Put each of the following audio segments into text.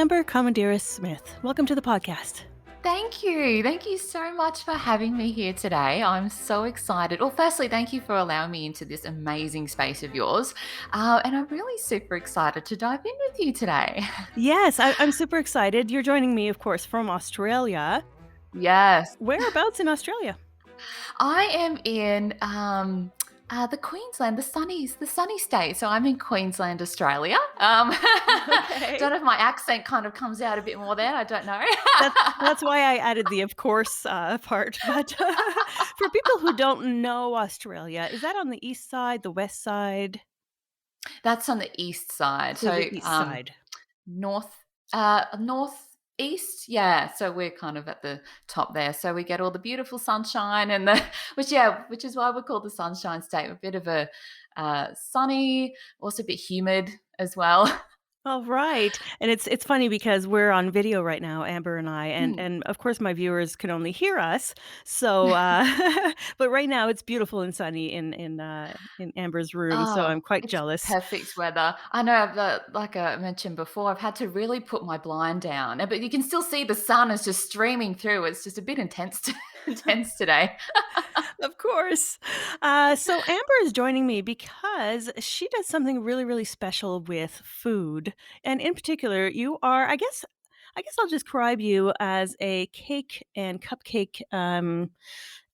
Amber Comadira-Smith. Welcome to the podcast. Thank you. Thank you so much for having me here today. I'm so excited. Well, firstly, thank you for allowing me into this amazing space of yours. And I'm really super excited to dive in with you today. Yes, I'm super excited. You're joining me, of course, from Australia. Yes, Whereabouts in Australia? I am in the Queensland, the sunny state. So I'm in Queensland, Australia. Okay. Don't know if my accent kind of comes out a bit more there. I don't know. That's why I added the "of course" part. But for people who don't know Australia, is that on the east side, the west side? That's on the east side. To the So east side. north northeast, yeah, so we're kind of at the top there, so we get all the beautiful sunshine and the which is why we're called the Sunshine State. A bit of a sunny, also a bit humid as well. All right. And it's funny because we're on video right now, Amber and I, and Mm. and of course my viewers can only hear us. So but right now it's beautiful and sunny in Amber's room, so Oh, I'm quite it's jealous. perfect weather. I know like I mentioned before, I've had to really put my blind down, but you can still see the sun is just streaming through. It's just a bit intense intense today. Of course. So Amber is joining me because she does something really, really special with food. And in particular, you are, I guess I'll describe you as a cake and cupcake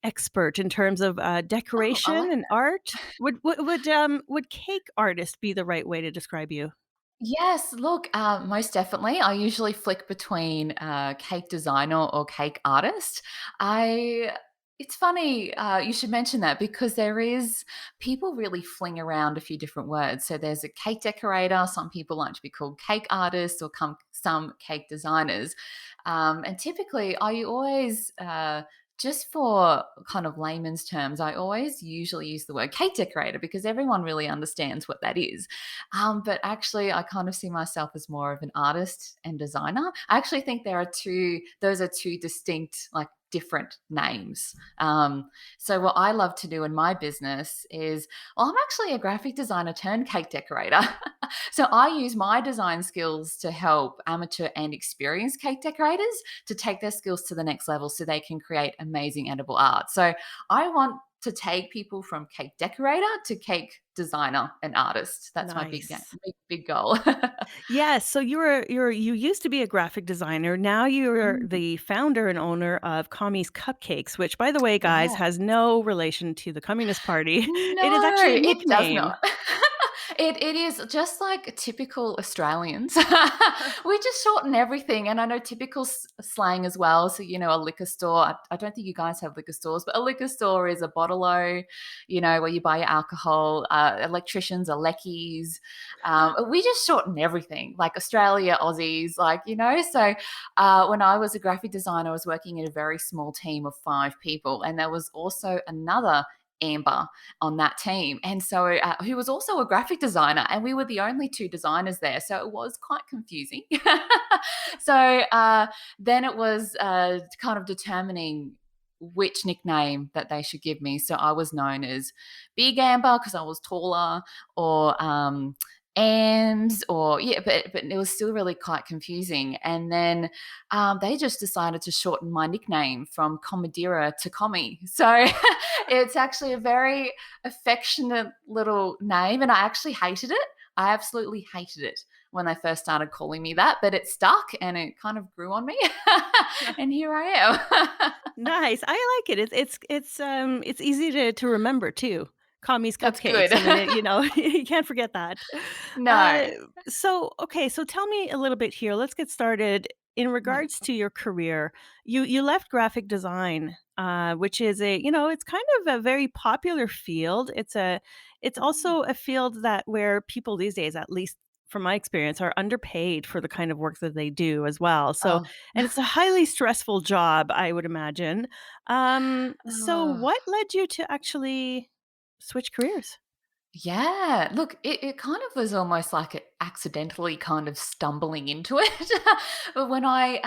expert in terms of Oh, I decoration like and art. Would cake artist be the right way to describe you? Yes, look, most definitely. I usually flick between cake designer or cake artist. I It's funny you should mention that because there is people really fling around a few different words. So there's a cake decorator. Some people like to be called cake artists or some cake designers. And typically, I always just for kind of layman's terms, I always usually use the word cake decorator because everyone really understands what that is. But actually, I kind of see myself as more of an artist and designer. I actually think those are two distinct, like different names. So, what I love to do in my business is, well, I'm actually a graphic designer turned cake decorator. So, I use my design skills to help amateur and experienced cake decorators to take their skills to the next level so they can create amazing edible art. So, I want to take people from cake decorator to cake designer and artist. That's my Nice. big goal. Yes, so you used to be a graphic designer. Now you're Mm, the founder and owner of Commie's Cupcakes, which, by the way, guys, yeah. has no relation to the Communist Party. It is No, actually a it does nickname. not. It is just like typical Australians. We just shorten everything, and I know typical slang as well. So, a liquor store, I don't think you guys have liquor stores, but a liquor store is a bottle-o, where you buy your alcohol. Electricians are leckies. We just shorten everything, like Australia, Aussies, So, when I was a graphic designer, I was working in a very small team of 5 people, and there was also another Amber on that team. And so, who was also a graphic designer, and we were the only two designers there. So it was quite confusing. So then it was kind of determining which nickname that they should give me. So I was known as Big Amber because I was taller, or Ams, or yeah, but it was still really quite confusing. And then they just decided to shorten my nickname from Comadira to Commie. So it's actually a very affectionate little name, and I actually hated it. I absolutely hated it when they first started calling me that, but it stuck and it kind of grew on me. And here I am. Nice. I like it. It's easy to remember too. Commie's That's good. Cupcakes. I mean, you can't forget that. Uh, No. so tell me a little bit here. Let's get started. In Yeah. regards to your career, you left graphic design, which is it's kind of a very popular field. It's Mm. also a field that where people these days, at least from my experience, are underpaid for the kind of work that they do as well. So, Oh. and it's a highly stressful job, I would imagine. So Oh. what led you to actually switch careers? Yeah, look, it kind of was almost like it accidentally kind of stumbling into it. But when I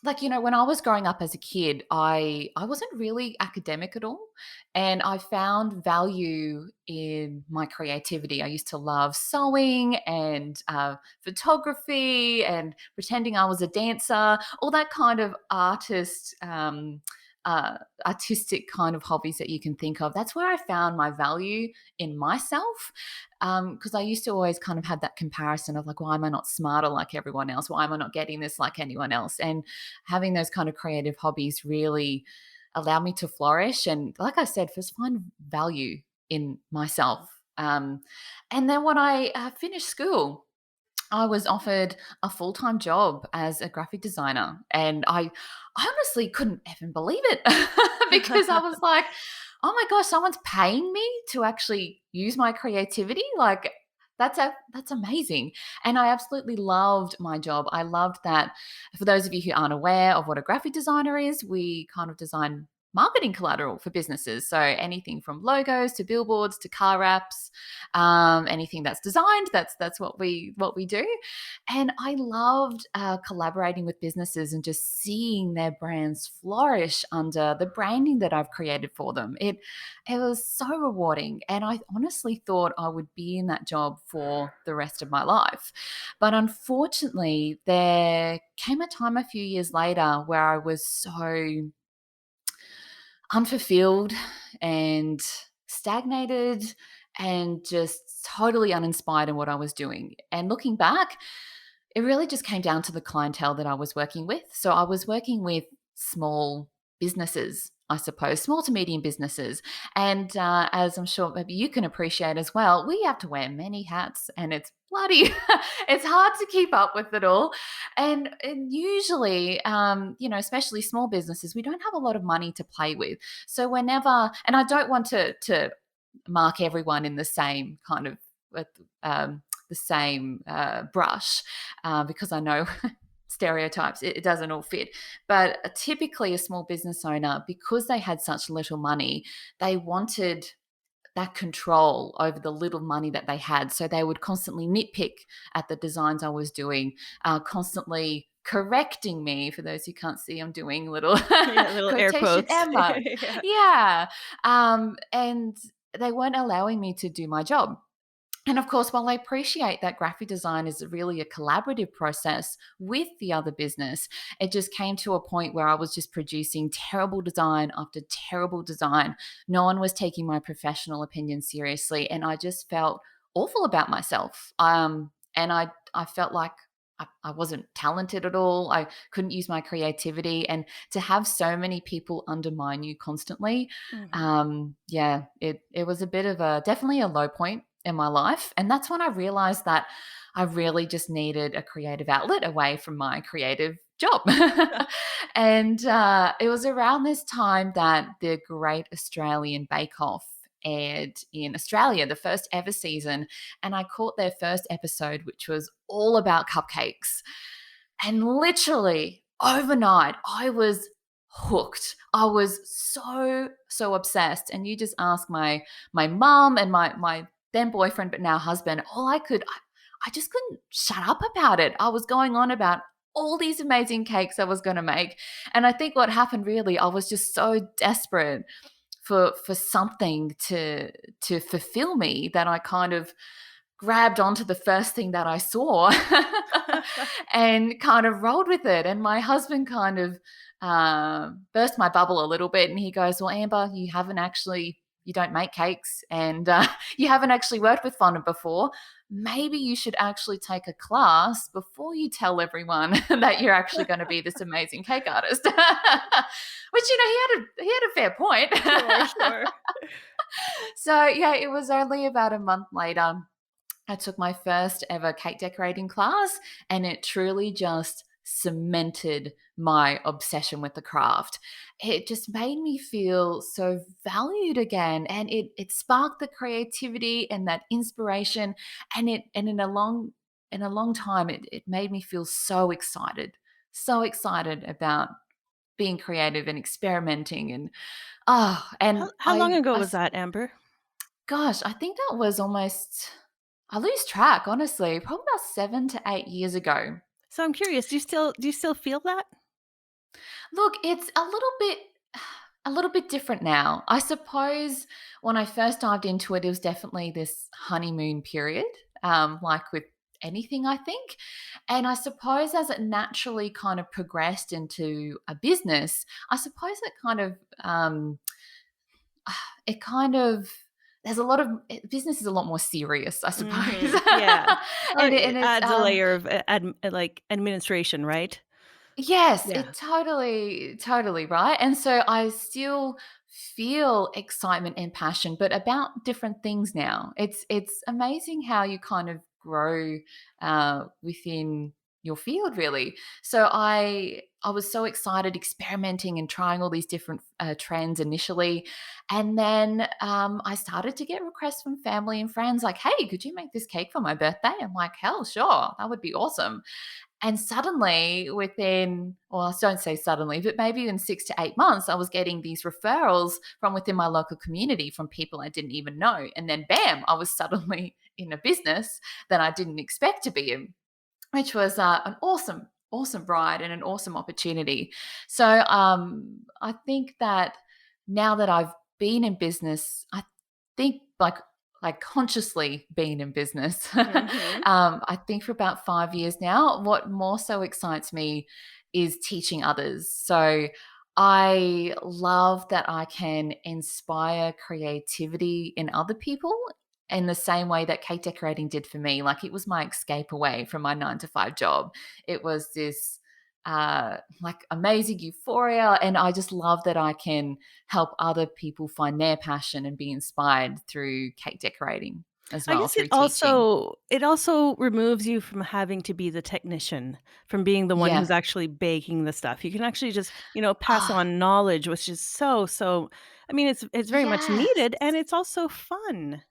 like, when I was growing up as a kid, I wasn't really academic at all, and I found value in my creativity. I used to love sewing and photography and pretending I was a dancer, all that kind of uh, artistic kind of hobbies that you can think of. That's where I found my value in myself, because I used to always kind of have that comparison of like, why am I not smarter like everyone else? Why am I not getting this like anyone else? And having those kind of creative hobbies really allowed me to flourish. And like I said, first find value in myself. And then when I finished school, I was offered a full time job as a graphic designer. And I honestly couldn't even believe it because I was like, oh my gosh, someone's paying me to actually use my creativity. Like, that's amazing. And I absolutely loved my job. I loved that. For those of you who aren't aware of what a graphic designer is, we kind of design marketing collateral for businesses. So anything from logos to billboards to car wraps, anything that's designed, that's what we do. And I loved collaborating with businesses and just seeing their brands flourish under the branding that I've created for them. It was so rewarding, and I honestly thought I would be in that job for the rest of my life. But unfortunately, there came a time a few years later where I was so unfulfilled and stagnated and just totally uninspired in what I was doing. And looking back, it really just came down to the clientele that I was working with. So I was working with small businesses, I suppose, small to medium businesses. And as I'm sure maybe you can appreciate as well, we have to wear many hats and it's bloody, it's hard to keep up with it all. And usually, especially small businesses, we don't have a lot of money to play with. So whenever, and I don't want to mark everyone in the same kind of, with, the same brush, because I know stereotypes, it doesn't all fit. But typically, a small business owner, because they had such little money, they wanted that control over the little money that they had. So they would constantly nitpick at the designs I was doing, constantly correcting me. For those who can't see, I'm doing little Yeah, little air quotation quotes. Emma. Yeah. Yeah. And they weren't allowing me to do my job. And of course, while I appreciate that graphic design is really a collaborative process with the other business, it just came to a point where I was just producing terrible design after terrible design. No one was taking my professional opinion seriously, and I just felt awful about myself. And I felt like I wasn't talented at all. I couldn't use my creativity, and to have so many people undermine you constantly, Mhm. yeah, it was a bit of a definitely a low point in my life. And that's when I realized that I really just needed a creative outlet away from my creative job. And it was around this time that the Great Australian Bake Off aired in Australia, the first ever season. And I caught their first episode, which was all about cupcakes. And literally overnight, I was hooked. I was so obsessed. And you just ask my mum and my then boyfriend, but now husband, I just couldn't shut up about it. I was going on about all these amazing cakes I was going to make. And I think what happened really, I was just so desperate for something to fulfill me that I kind of grabbed onto the first thing that I saw and kind of rolled with it. And my husband kind of burst my bubble a little bit, and he goes, "Well, Amber, you don't make cakes, and you haven't actually worked with fondant before. Maybe you should actually take a class before you tell everyone that you're actually going to be this amazing cake artist." Which he had a fair point. Sure, sure. So yeah, it was only about a month later I took my first ever cake decorating class, and it truly just cemented my obsession with the craft. It just made me feel so valued again, and it sparked the creativity and that inspiration, and in a long time it made me feel so excited about being creative and experimenting. And and How long ago was that, Amber? gosh, I think that was almost, I lose track, honestly, probably about 7 to 8 years ago. So I'm curious, do you still feel that? Look, it's a little bit different now. I suppose when I first dived into it, it was definitely this honeymoon period, like with anything, I think. And I suppose as it naturally kind of progressed into a business, I suppose it kind of there's a lot of business is a lot more serious, I suppose. Mhm. Yeah. Oh, And it it's adds a layer of like, administration, right? Yes, Yeah. it totally, right? And so I still feel excitement and passion, but about different things now. It's amazing how you kind of grow within your field, really. So I was so excited experimenting and trying all these different trends initially, and then I started to get requests from family and friends like, "Hey, could you make this cake for my birthday?" I'm like, "Hell, sure, that would be awesome." And suddenly, within, well, I don't say suddenly, but maybe in 6 to 8 months, I was getting these referrals from within my local community from people I didn't even know. And then, bam, I was suddenly in a business that I didn't expect to be in, which was an awesome ride and an awesome opportunity. So I think that now that I've been in business, I think like consciously been in business. Mhm. I think for about 5 years now. What more so excites me is teaching others. So I love that I can inspire creativity in other people in the same way that cake decorating did for me. Like it was my escape away from my 9 to 5 job. It was this like amazing euphoria. And I just love that I can help other people find their passion and be inspired through cake decorating as I well guess through teaching. it also removes you from having to be the technician, from being the one Yeah. who's actually baking the stuff. You can actually just, pass Ah, on knowledge, which is so I mean, it's very much yes. needed, and it's also fun.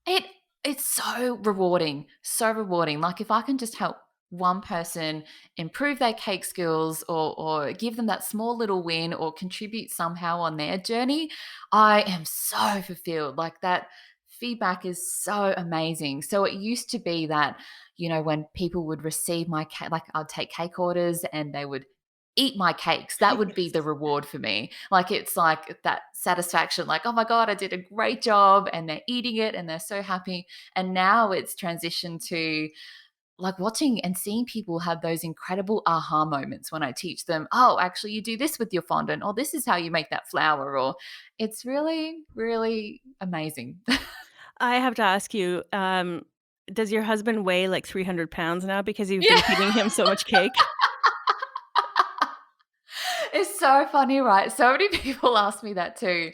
It it's so rewarding, so rewarding. Like if I can just help one person improve their cake skills or give them that small little win or contribute somehow on their journey, I am so fulfilled. Like that feedback is so amazing. So it used to be that, when people would receive my cake, like I'd take cake orders and they would eat my cakes. That would be the Yes. reward for me. Like it's like that satisfaction, like, oh my God, I did a great job and they're eating it and they're so happy. And now it's transitioned to like watching and seeing people have those incredible aha moments when I teach them, oh, actually, you do this with your fondant, or this is how you make that flower, or it's really, really amazing. I have to ask you, does your husband weigh like 300 pounds now because you've Yeah. been feeding him so much cake? It's so funny, right? So many people ask me that too.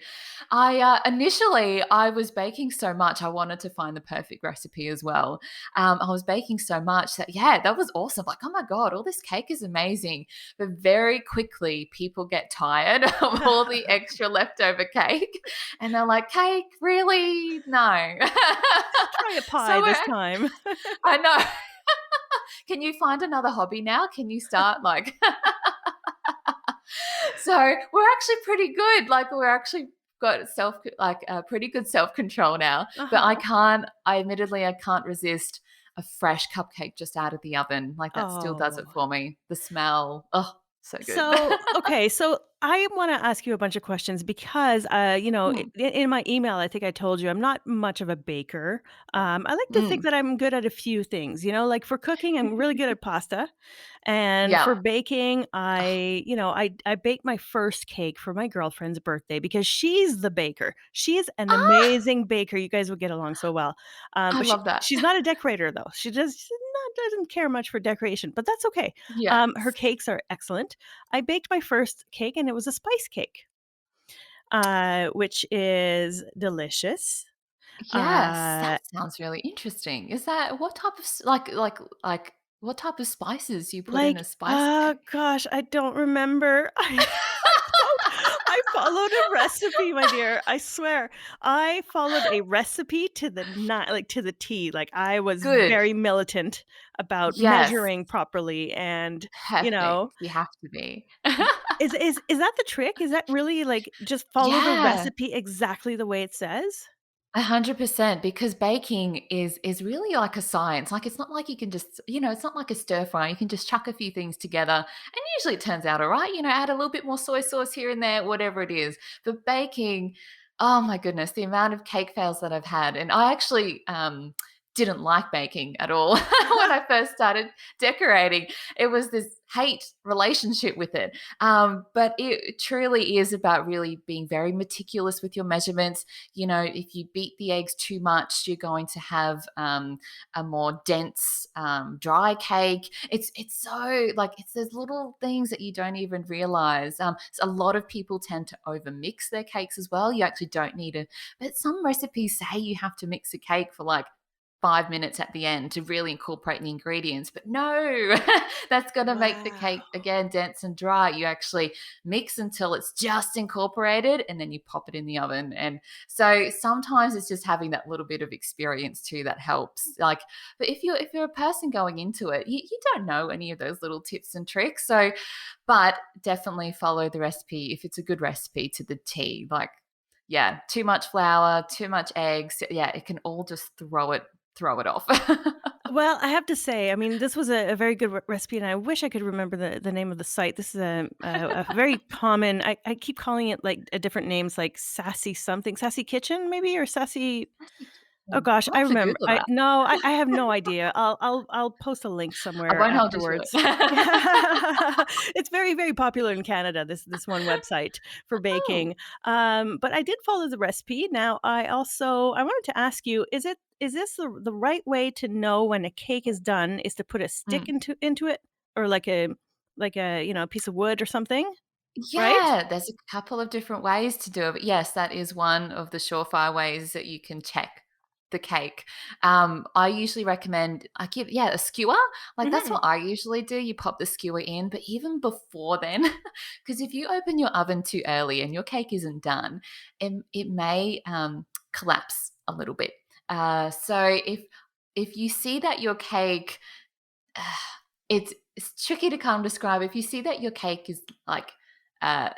Initially I was baking so much, I wanted to find the perfect recipe as well. I was baking so much that that was awesome. Like, oh my god, all this cake is amazing. But very quickly, people get tired of all the extra leftover cake, and they're like, "Cake, really? No." Try a pie so this we're, time. I know. Can you find another hobby now? Can you start like so we're actually pretty good. Like we're actually got pretty good self control now. But Uh-huh. I admittedly I can't resist a fresh cupcake just out of the oven. Like that still does it Oh. for me. The smell, oh, so good. So, okay, so I wanna ask you a bunch of questions because, Mm, in my email, I think I told you I'm not much of a baker. I like to think mm. that I'm good at a few things, like for cooking, I'm really good at pasta, and Yeah. for baking, Oh, I baked my first cake for my girlfriend's birthday because she's the baker. She is an ah, amazing baker, you guys would get along so well. I But love that. she's not a decorator, though. She's not doesn't care much for decoration, but that's okay. Her Yes. cakes are excellent. I baked my first cake, and it was a spice cake, which is delicious. Yes, that Uh, sounds really interesting. Is that what type of like what type of spices you put in like, a spice cake? gosh, I don't remember. I followed a recipe, my dear, I swear. I followed a recipe to the like, to the T, like, I was Good. very militant about Yes. measuring properly and, you Perfect. know You have to be. is that the trick? Is that really, like, just follow the Yeah. recipe exactly the way it says? 100% because baking is really like a science. Like, it's not like you can just, it's not like a stir fry. You can just chuck a few things together, and usually it turns out all right. Add a little bit more soy sauce here and there, whatever it is. But baking, oh my goodness, the amount of cake fails that I've had. And I actually didn't like baking at all when I first started decorating. It was this hate relationship with it. But it truly is about really being very meticulous with your measurements. If you beat the eggs too much, you're going to have a more dense, dry cake. It's so like it's those little things that you don't even realize. So a lot of people tend to overmix their cakes as well. You actually don't need to, but some recipes say you have to mix a cake for like 5 minutes at the end to really incorporate the ingredients. But no, that's going to make the Wow. cake again dense and dry. You actually mix until it's just incorporated and then you pop it in the oven. And so sometimes it's just having that little bit of experience too that helps. Like, but if you're a person going into it, you don't know any of those little tips and tricks. So, but definitely follow the recipe if it's a good recipe to the T. Like, yeah, too much flour, too much eggs. Yeah, it can all just throw it off. Well, I have to say, I mean, this was a very good recipe, and I wish I could remember the name of the site. This is a very common. I keep calling it like different names, like Sassy something, Sassy Kitchen, maybe, or Sassy. Classic Oh kitchen. gosh, I'll I have to remember. Google I that. no, I have no idea. I'll post a link I somewhere won't hold you to afterwards. it. Yeah. It's very, very popular in Canada, this one website for Oh. baking. But I did follow the recipe. Now, I wanted to ask you, is this the right way to know when a cake is done is to put a stick Mm. into it, or like a, piece of wood or something, right? Yeah, there's a couple of different ways to do it, but yes, that is one of the surefire ways that you can check the cake. I usually recommend I give yeah, a skewer, like, that's Mhm. what I usually do, you pop the skewer in, but even before then, because if you open your oven too early and your cake isn't done, it may, collapse a little bit. So if you see that your cake it's tricky to kind of describe. If you see that your cake is like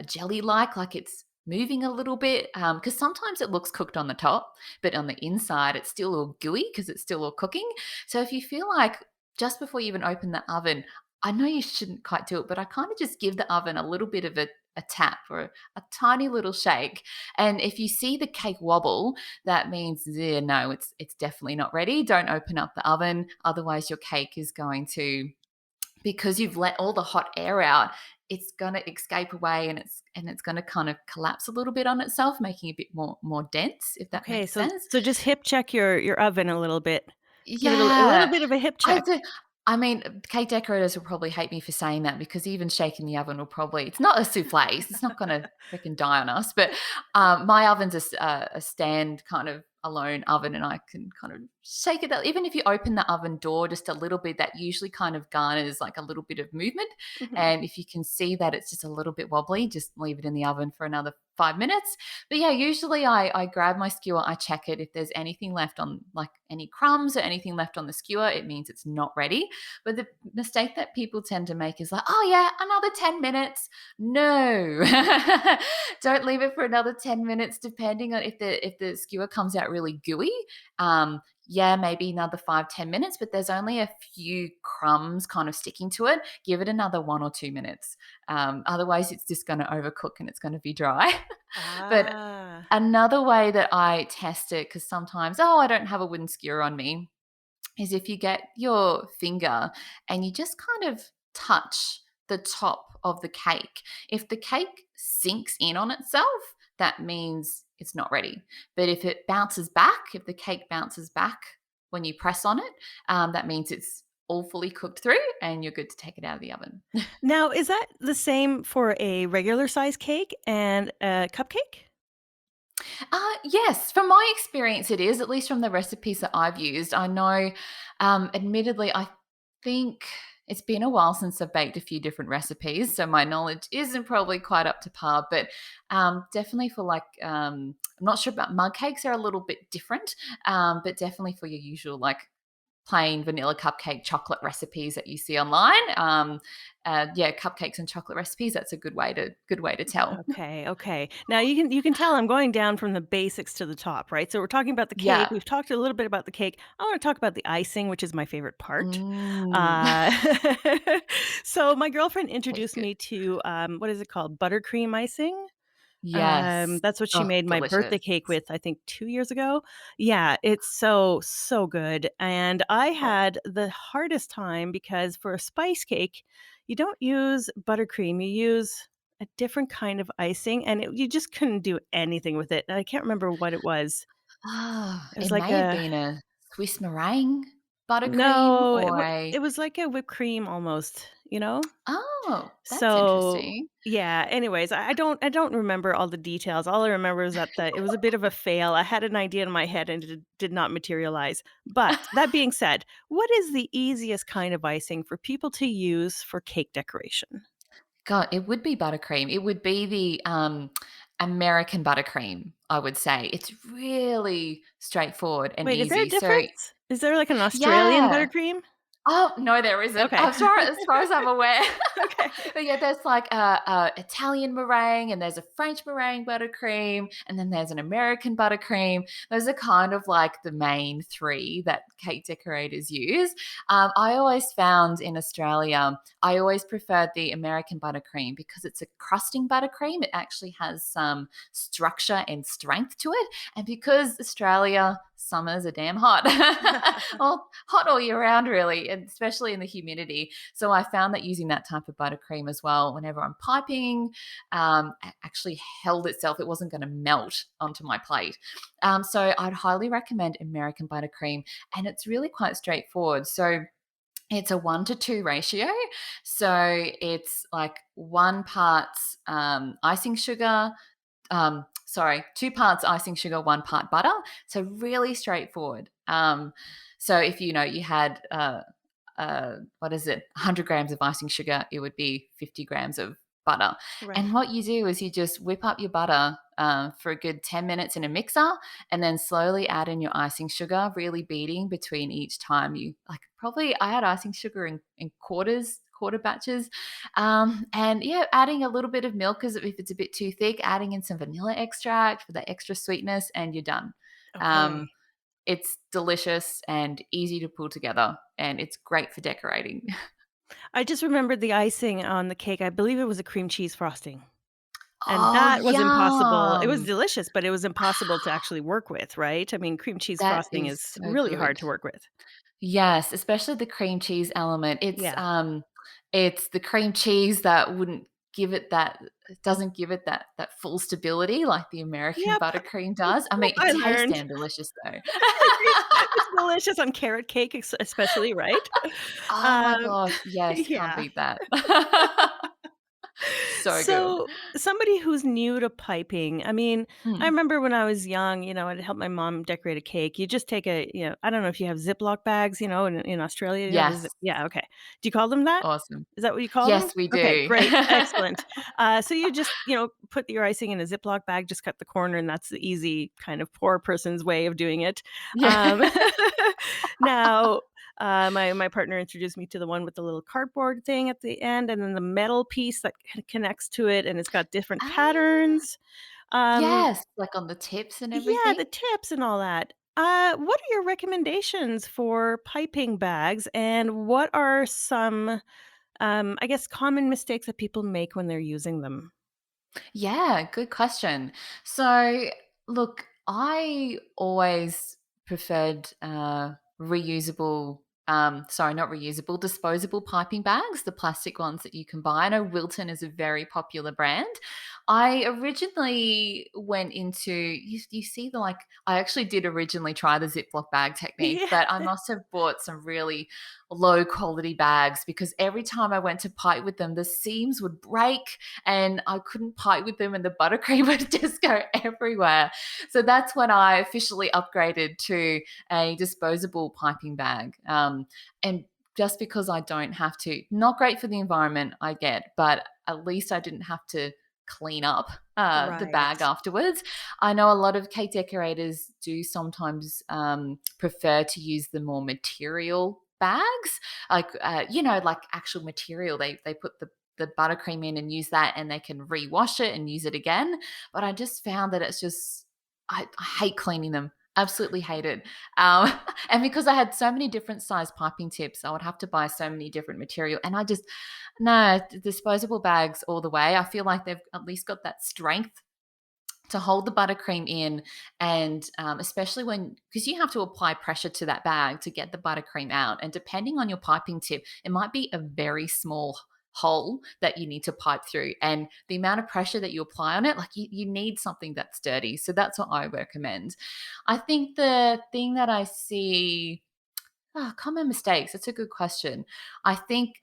jelly like it's moving a little bit, because sometimes it looks cooked on the top, but on the inside it's still all gooey because it's still all cooking. So if you feel like just before you even open the oven, I know you shouldn't quite do it, but I kind of just give the oven a little bit of a tap or a tiny little shake. And if you see the cake wobble, that means yeah, no, it's definitely not ready. Don't open up the oven, otherwise your cake is going to, because you've let all the hot air out, it's going to escape away and it's going to kind of collapse a little bit on itself, making it a bit more dense, if that Okay, makes so sense. just hip check your oven a little bit. Give it a little Yeah, bit of a hip I check. do. I mean, cake decorators will probably hate me for saying that because even shaking the oven will probably, it's not a souffle, it's not gonna freaking die on us, but, my oven's a stand kind of alone oven, and I can kind of shake it out. Even if you open the oven door just a little bit, that usually kind of garners, like, a little bit of movement, Mhm. and if you can see that it's just a little bit wobbly, just leave it in the oven for another 5 minutes. But yeah, usually I grab my skewer, I check it. If there's anything left on, like any crumbs or anything left on the skewer, it means it's not ready. But the mistake that people tend to make is like, oh yeah, another 10 minutes. No. Don't leave it for another 10 minutes, depending on if the skewer comes out really gooey. Yeah, maybe another 5, 10 minutes, but there's only a few crumbs kind of sticking to it. Give it another 1 or 2 minutes. Otherwise, it's just going to overcook and it's going to be dry. But Ah. another way that I test it, because sometimes, oh, I don't have a wooden skewer on me, is if you get your finger and you just kind of touch the top of the cake. If the cake sinks in on itself, that means it's not ready. But if it bounces back, if the cake bounces back when you press on it, that means it's all fully cooked through and you're good to take it out of the oven. Now, is that the same for a regular size cake and a cupcake? Yes, from my experience, it is, at least from the recipes that I've used. I know, admittedly, I think it's been a while since I've baked a few different recipes, so my knowledge isn't probably quite up to par, but definitely for like, I'm not sure about mug cakes, are a little bit different, but definitely for your usual, like plain vanilla cupcake chocolate recipes that you see online. Yeah, cupcakes and chocolate recipes. That's a good way to tell. Okay, okay. Now you can tell I'm going down from the basics to the top, right? So we're talking about the cake. Yeah. We've talked a little bit about the cake. I want to talk about the icing, which is my favorite part. Mm. Uh, so my girlfriend It's introduced good. me to what is it called? Buttercream icing. Yes. That's what she Oh, made my delicious. birthday cake with, I think 2 years ago. Yeah, it's so, so good, and I Oh. had the hardest time because for a spice cake, you don't use buttercream, you use a different kind of icing, and you just couldn't do anything with it, and I can't remember what it was. Oh, It was it like may have a been a Swiss meringue buttercream no, or a it was like a whipped cream almost, you know? oh, that's So, interesting. yeah, anyways, I don't remember all the details. All I remember is that it was a bit of a fail. I had an idea in my head and it did not materialize. But that being said, what is the easiest kind of icing for people to use for cake decoration? God, it would be buttercream. It would be the, American buttercream, I would say. It's really straightforward and Wait, is there a easy. So difference? Is there like an Australian yeah. buttercream? Oh, no, there isn't. Okay. As far as I'm aware. Okay. But yeah, there's like a Italian meringue and there's a French meringue buttercream and then there's an American buttercream. Those are kind of like the main three that cake decorators use. I always found in Australia, I always preferred the American buttercream because it's a crusting buttercream. It actually has some structure and strength to it. And because Australia summers are damn hot, well, hot all year round, really, and especially in the humidity. So I found that using that type of buttercream as well, whenever I'm piping, actually held itself. It wasn't going to melt onto my plate. So I'd highly recommend American buttercream, and it's really quite straightforward. So it's a 1 to 2 ratio. So it's like 1 part icing sugar, sorry, 2 parts icing sugar, 1 part butter. So really straightforward. So if you had what is it, 100 grams of icing sugar, it would be 50 grams of butter. Right. And what you do is you just whip up your butter for a good 10 minutes in a mixer and then slowly add in your icing sugar, really beating between each time you like probably I had icing sugar in quarter batches. And yeah, adding a little bit of milk because if it's a bit too thick, adding in some vanilla extract for the extra sweetness, and you're done. Um, Okay. it's delicious and easy to pull together, and it's great for decorating. I just remembered the icing on the cake. I believe it was a cream cheese frosting. And Oh, that was impossible. It was yum. delicious, but it was impossible to actually work with, right? I mean, cream cheese That frosting is is so really hard good. to work with. Yes, especially the cream cheese element. Yeah. It's the cream cheese that wouldn't give it that it doesn't give it that full stability like the American Yep. buttercream does. I mean, it I tastes learned. damn delicious though. It's delicious on carrot cake especially, right? Oh my Um, gosh, yes, can't yeah. beat that. So good. So, somebody who's new to piping, I mean, I Mm. remember when I was young, I'd help my mom decorate a cake. You just take I don't know if you have Ziploc bags, in Australia, the Yes, zip yeah, okay. Do you call them that? awesome. Is that what you call them? Yes, we Okay, do. great, excellent. So you just, put your icing in a Ziploc bag, just cut the corner, and that's the easy kind of poor person's way of doing it. Um, Yeah. now, my partner introduced me to the one with the little cardboard thing at the end, and then the metal piece that connects to it, and it's got different Ah, patterns. Um, yes, like on the tips and yeah, everything? the tips and all that. What are your recommendations for piping bags, and what are some, I guess, common mistakes that people make when they're using them? Yeah, good question. So, look, I always preferred reusable, sorry, not reusable, disposable piping bags, the plastic ones that you can buy. I know Wilton is a very popular brand. I originally went into, you see the like, I actually did originally try the Ziploc bag technique, Yeah. but I must have bought some really low quality bags because every time I went to pipe with them, the seams would break and I couldn't pipe with them and the buttercream would just go everywhere. So that's when I officially upgraded to a disposable piping bag. And just because I don't have to, not great for the environment, I get, but at least I didn't have to clean up the bag Right. afterwards. I know a lot of cake decorators do sometimes prefer to use the more material bags, like like actual material. They put the buttercream in and use that, and they can rewash it and use it again. But I just found that it's just I hate cleaning them. Absolutely hate it. Um, and because I had so many different size piping tips, I would have to buy so many different material, and I just no, disposable bags all the way. I feel like they've at least got that strength to hold the buttercream in, and especially when because you have to apply pressure to that bag to get the buttercream out, and depending on your piping tip, it might be a very small hole that you need to pipe through, and the amount of pressure that you apply on it, like you need something that's sturdy. So that's what I recommend. I think the thing that I see common mistakes. That's a good question. I think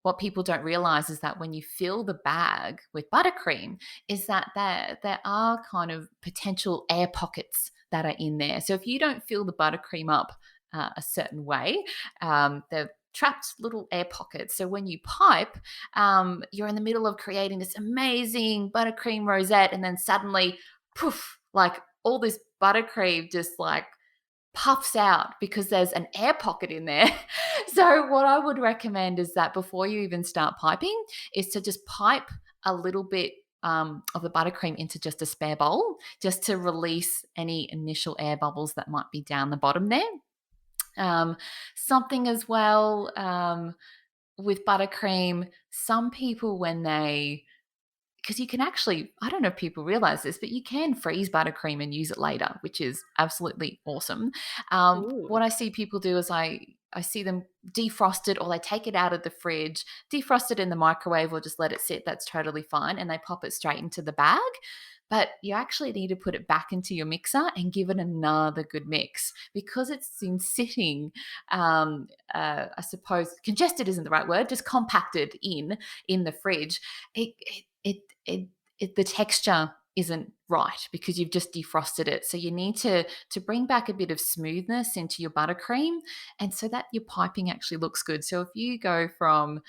what people don't realize is that when you fill the bag with buttercream, is that there are kind of potential air pockets that are in there. So if you don't fill the buttercream up a certain way, they're trapped little air pockets. So when you pipe, you're in the middle of creating this amazing buttercream rosette, and then suddenly, poof, like all this buttercream just like puffs out because there's an air pocket in there. So what I would recommend is that before you even start piping is to just pipe a little bit of the buttercream into just a spare bowl, just to release any initial air bubbles that might be down the bottom there. Um, Something as well with buttercream, some people when they because you can actually, I don't know if people realize this, but you can freeze buttercream and use it later, which is absolutely awesome. What Ooh. I see people do is I see them defrost it, or they take it out of the fridge, defrost it in the microwave, or just let it sit. That's totally fine. And they pop it straight into the bag. But you actually need to put it back into your mixer and give it another good mix because it's been sitting, I suppose, congested isn't the right word, just compacted in the fridge. It, it, it, it the texture isn't right because you've just defrosted it. So you need to bring back a bit of smoothness into your buttercream, and so that your piping actually looks good. So if you go from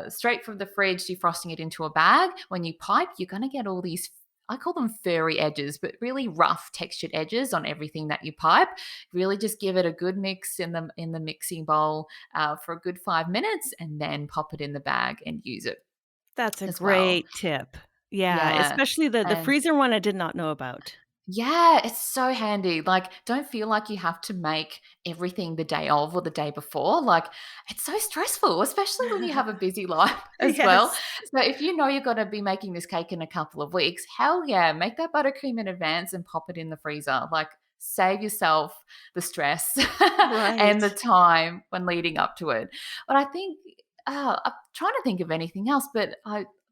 straight from the fridge defrosting it into a bag, when you pipe, you're going to get all these. I call them furry edges, but really rough textured edges on everything that you pipe. Really, just give it a good mix in the mixing bowl for a good 5 minutes, and then pop it in the bag and use it That's a as well. great tip. Yeah, Yeah, especially the and freezer one I did not know about. yeah, it's so handy. Like, don't feel like you have to make everything the day of or the day before. Like, it's so stressful, especially when you have a busy life as well. Yes. So, if you know you're going to be making this cake in a couple of weeks, hell yeah, make that buttercream in advance and pop it in the freezer. Like, save yourself the stress and Right. the time when leading up to it. But I think, I'm trying to think of anything else, but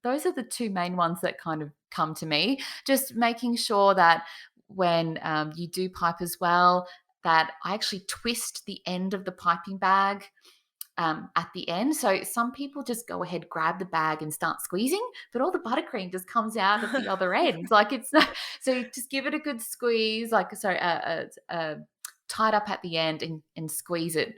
those are the two main ones that kind of come to me. Just making sure that when you do pipe as well, that I actually twist the end of the piping bag at the end. So some people just go ahead, grab the bag and start squeezing, but all the buttercream just comes out at the other end. Like it's not, so you just give it a good squeeze, like sorry, tied up at the end and squeeze it.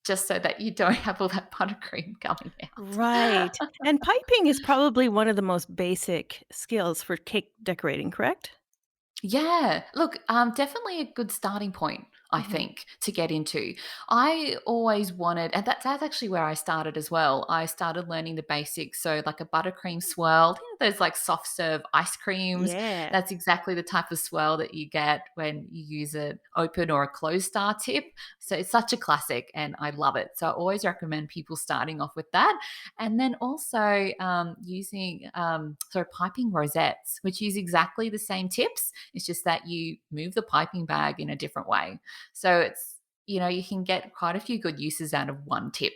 Just so that you don't have all that buttercream coming out. Right. And piping is probably one of the most basic skills for cake decorating, correct? Yeah, look, definitely a good starting point, I Mhm. think, to get into. I always wanted, and that's actually where I started as well. I started learning the basics, so like a buttercream swirl, those like soft serve ice creams. Yeah. That's exactly the type of swirl that you get when you use an open or a closed star tip. So it's such a classic, and I love it. So I always recommend people starting off with that, and then also using piping rosettes, which use exactly the same tips. It's just that you move the piping bag in a different way. So it's, you can get quite a few good uses out of one tip.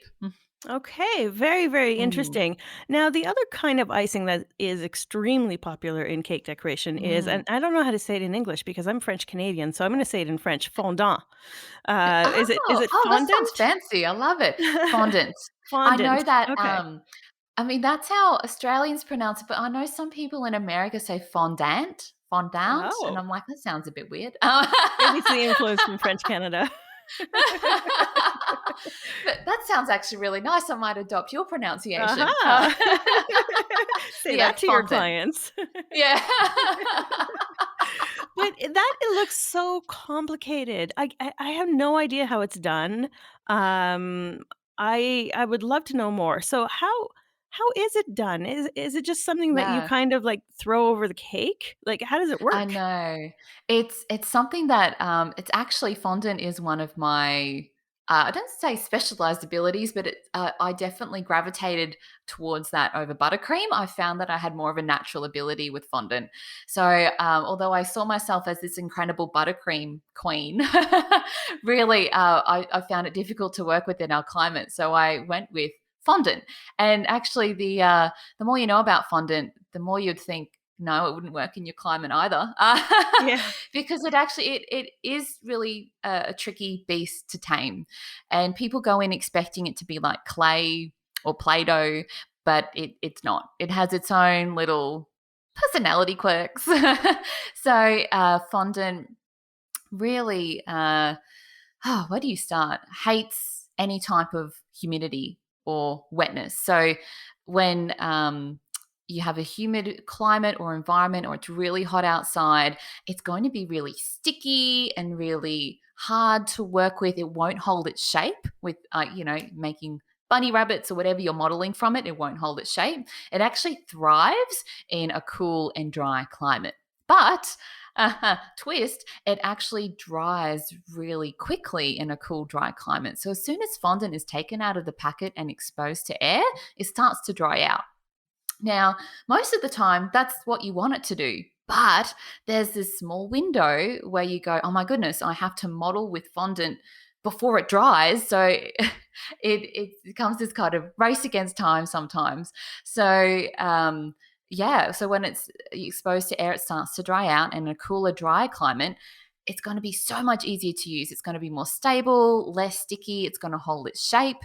Okay, very, very Mm, interesting. Now, the other kind of icing that is extremely popular in cake decoration is, and mm. I don't know how to say it in English because I'm French Canadian, so I'm going to say it in French, fondant. Is it That sounds fondant? fancy. I love it. Fondant. I Fondant. know that, Okay. I mean, that's how Australians pronounce it, but I know some people in America say fondant, fondant, and Oh, I'm like, that sounds a bit weird. maybe it's the influence from French Canada. But that sounds actually really nice. I might adopt your pronunciation. Aha. Say Yeah, that to your fondant. clients. Yeah. But it looks so complicated. I have no idea how it's done. Um, I would love to know more. So how is it done? Is it just something that you Yeah. kind of, like, throw over the cake? Like, how does it I work? know. It's something that, it's actually fondant is one of my, I don't say specialized abilities, but I definitely gravitated towards that over buttercream. I found that I had more of a natural ability with fondant. So, although I saw myself as this incredible buttercream queen, really, I found it difficult to work with in our climate. So I went with fondant. And actually, the more you know about fondant, the more you'd think, no, it wouldn't work in your climate either, Yeah. because it is really a tricky beast to tame, and people go in expecting it to be like clay or Play-Doh, but it's not. It has its own little personality quirks. So fondant really, where do you start? Hates any type of humidity or wetness. So when you have a humid climate or environment, or it's really hot outside, it's going to be really sticky and really hard to work with. It won't hold its shape with, making bunny rabbits or whatever you're modeling from it. It won't hold its shape. It actually thrives in a cool and dry climate. But twist, it actually dries really quickly in a cool, dry climate. So as soon as fondant is taken out of the packet and exposed to air, it starts to dry out. Now, most of the time, that's what you want it to do. But there's this small window where you go, oh my goodness, I have to model with fondant before it dries. So it becomes this kind of race against time sometimes. So, yeah, so when it's exposed to air, it starts to dry out. And in a cooler, dry climate, it's going to be so much easier to use. It's going to be more stable, less sticky. It's going to hold its shape,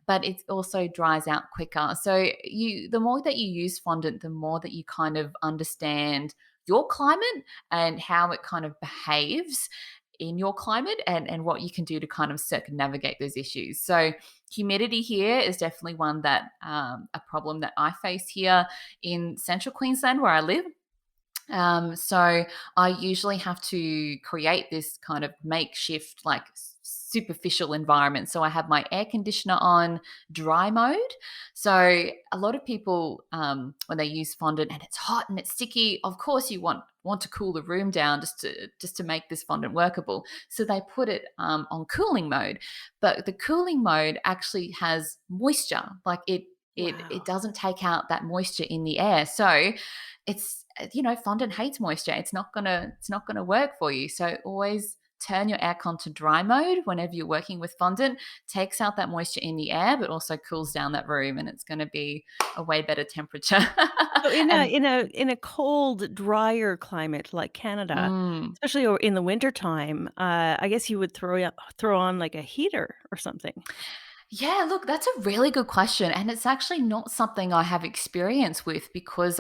but it also dries out quicker. So the more that you use fondant, the more that you kind of understand your climate and how it kind of behaves in your climate, and what you can do to kind of circumnavigate those issues. So humidity here is definitely one that, a problem that I face here in central Queensland where I live. So I usually have to create this kind of makeshift, like superficial environment. So I have my air conditioner on dry mode. So a lot of people, when they use fondant and it's hot and it's sticky, of course you want to cool the room down just to make this fondant workable. So they put it on cooling mode, but the cooling mode actually has moisture, like it Wow. doesn't take out that moisture in the air. So it's, fondant hates moisture. It's not gonna work for you. So always turn your aircon to dry mode whenever you're working with fondant. Takes out that moisture in the air, but also cools down that room, and it's going to be a way better temperature. So And in a cold, drier climate like Canada, mm, especially in the wintertime, I guess you would throw on, like, a heater or something. yeah, look, that's a really good question, and it's actually not something I have experience with, because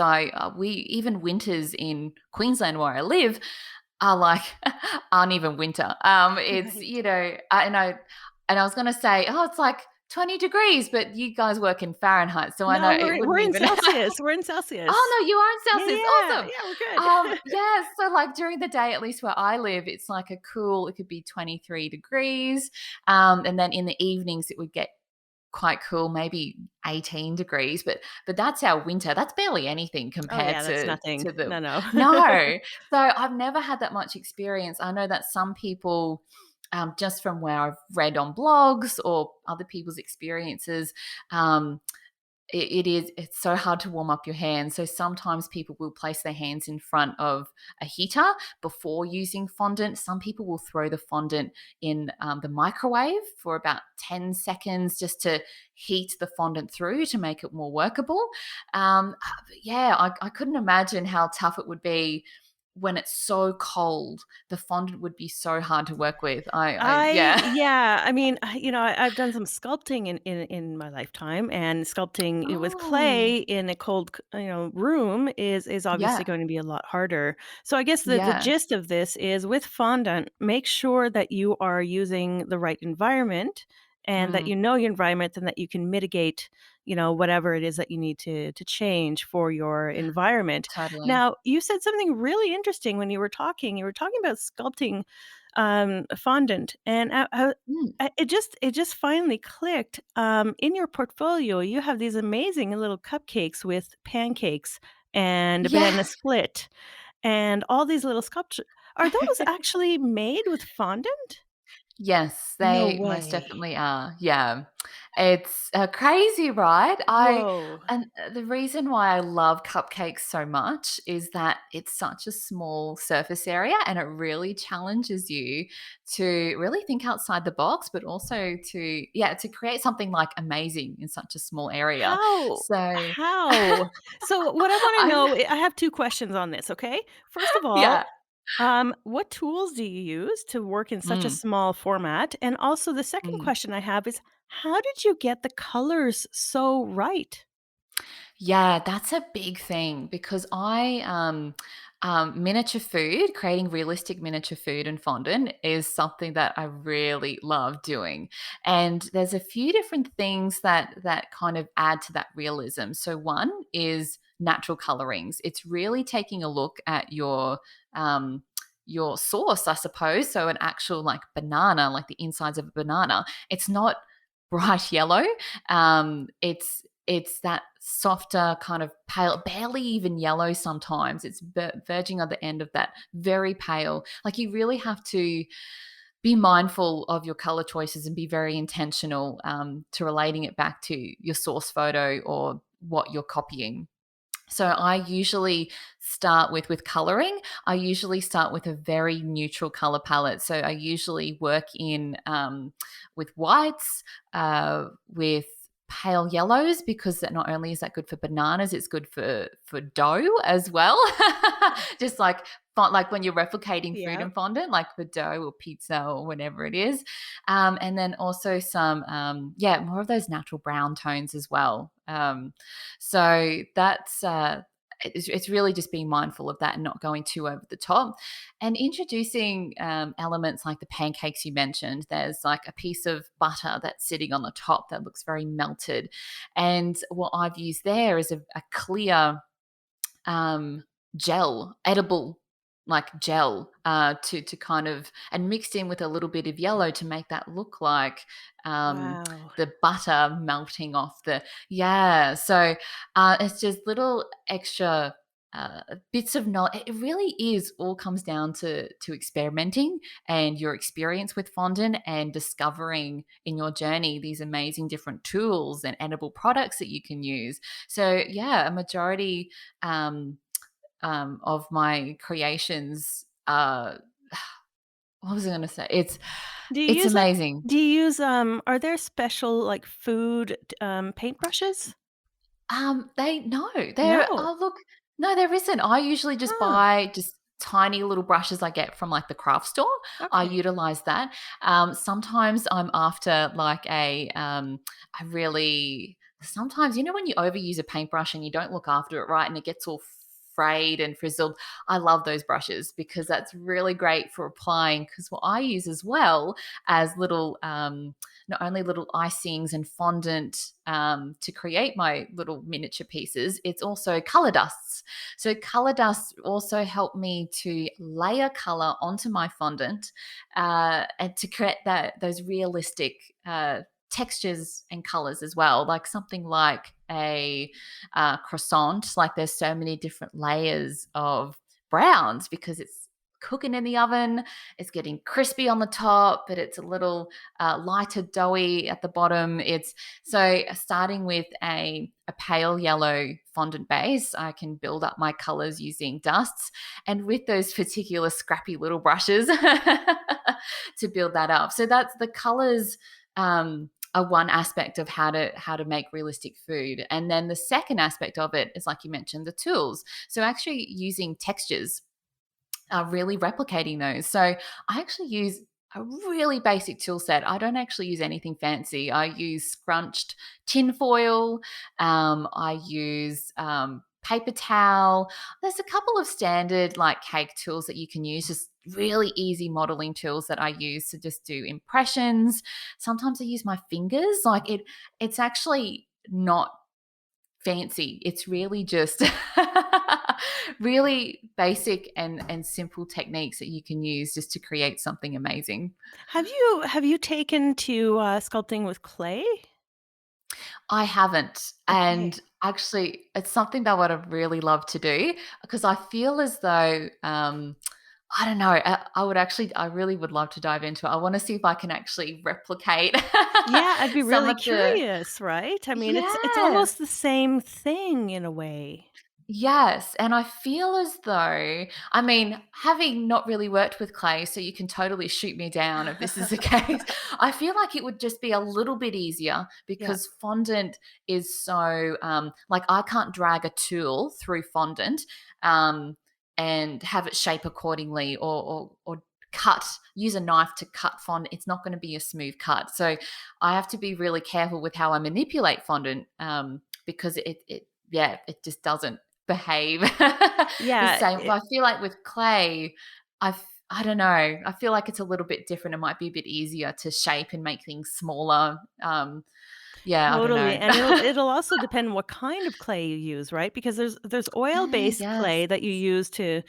we even winters in Queensland where I live are like aren't even winter. It's, Right. and I was gonna say, oh, it's like 20 degrees, but you guys work in Fahrenheit, so I know No, it we're wouldn't in even. Celsius, we're in Oh Celsius. no, you are in Yeah, Celsius. yeah, Awesome. yeah, we're good. Yeah, so like during the day, at least where I live, it's like a cool, it could be 23 degrees. And then in the evenings it would get quite cool, maybe 18 degrees, but that's our winter. That's barely anything Oh, compared yeah, that's to nothing. the. No, no. No. So I've never had that much experience. I know that some people, just from where I've read on blogs or other people's experiences, um, it's so hard to warm up your hands. So sometimes people will place their hands in front of a heater before using fondant. Some people will throw the fondant in the microwave for about 10 seconds just to heat the fondant through to make it more workable. But yeah, I couldn't imagine how tough it would be when it's so cold, the fondant would be so hard to work with. I Yeah. yeah, I mean, I've done some sculpting in my lifetime, and sculpting it with Oh, clay in a cold, room is obviously yeah, going to be a lot harder. So I guess the yeah. gist of this is with fondant, make sure that you are using the right environment and that Mm, you know your environment and that you can mitigate, whatever it is that you need to change for your environment. totally. Now, you said something really interesting when you were talking. You were talking about sculpting fondant, and Mm, it just finally clicked. In your portfolio, you have these amazing little cupcakes with pancakes and a yeah. banana split, and all these little sculptures. Are those actually made with fondant? Yes, No they most way. definitely are. Yeah. It's, crazy, right? Whoa. The reason why I love cupcakes so much is that it's such a small surface area, and it really challenges you to really think outside the box, but also to create something, like, amazing in such a small area. How? So How? So what I want to I'm know, I have two questions on this. Okay, first of all, yeah. what tools do you use to work in such a Mm, small format? And also, the second mm. question I have is, how did you get the colors so right? Yeah, that's a big thing because miniature food, creating realistic miniature food and fondant is something that I really love doing. And there's a few different things that kind of add to that realism. So one is natural colorings. It's really taking a look at your source, I suppose. So an actual like banana, like the insides of a banana. It's not bright yellow. It's that softer kind of pale, barely even yellow sometimes. It's verging on the end of that very pale. Like you really have to be mindful of your color choices and be very intentional to relating it back to your source photo or what you're copying. So I usually start with coloring. I usually start with a very neutral color palette. So I usually work in with whites, with pale yellows because that not only is that good for bananas, it's good for dough as well. Just like when you're replicating food Yeah. and fondant, like for dough or pizza or whatever it is, and then also some more of those natural brown tones as well. So that's it's really just being mindful of that and not going too over the top, and introducing elements like the pancakes you mentioned. There's like a piece of butter that's sitting on the top that looks very melted, and what I've used there is a clear um, gel, edible like gel, to kind of and mixed in with a little bit of yellow to make that look like Wow. the butter melting off the yeah. So it's just little extra. Bits of knowledge. It really is all comes down to experimenting and your experience with fondant and discovering in your journey these amazing different tools and edible products that you can use. So yeah, a majority um, of my creations. What was I going to say? Do you It's use like amazing. are there special like food paintbrushes? They no, there. No. Oh look, no, there isn't. I usually just Huh. buy just tiny little brushes I get from like the craft store. I Okay. utilize that. Sometimes I'm after like I really sometimes when you overuse a paintbrush and you don't look after it right and it gets all frayed and frizzled. I love those brushes because that's really great for applying. Because what I use as well as little not only little icings and fondant to create my little miniature pieces, it's also color dusts. So, color dusts also help me to layer color onto my fondant and to create those realistic textures and colors as well, like something like a croissant. Like there's so many different layers of browns because it's cooking in the oven, it's getting crispy on the top, but it's a little lighter doughy at the bottom. It's so starting with a pale yellow fondant base, I can build up my colors using dusts and with those particular scrappy little brushes to build that up. So that's the colors are one aspect of how to make realistic food. And then the second aspect of it is like you mentioned, the tools. So actually using textures really replicating those. So I actually use a really basic tool set. I don't actually use anything fancy. I use scrunched tin foil. I use paper towel. There's a couple of standard like cake tools that you can use, just really easy modeling tools that I use to just do impressions. Sometimes I use my fingers. Like it's actually not fancy. It's really just really basic and simple techniques that you can use just to create something amazing. Have you taken to, sculpting with clay? I haven't, Okay. and actually, it's something that I would have really loved to do because I feel as though, I don't know, I really would love to dive into it. I wanna see if I can actually replicate Yeah, I'd be some really of the. curious, right? I mean, it's Yeah. almost the same thing in a way. Yes, and I feel as though, I mean, having not really worked with clay, so you can totally shoot me down if this is the case. I feel like it would just be a little bit easier Yeah. because fondant is so, like I can't drag a tool through fondant, um, and have it shape accordingly, or cut, use a knife to cut fondant. It's not going to be a smooth cut. So I have to be really careful with how I manipulate fondant, because yeah, it just doesn't behave the Yeah, same. But I feel like with clay, I don't know. I feel like it's a little bit different. It might be a bit easier to shape and make things smaller. Yeah, I don't totally, know. and it'll also depend what kind of clay you use, right? Because there's Ah, oil-based clay yes. that you use to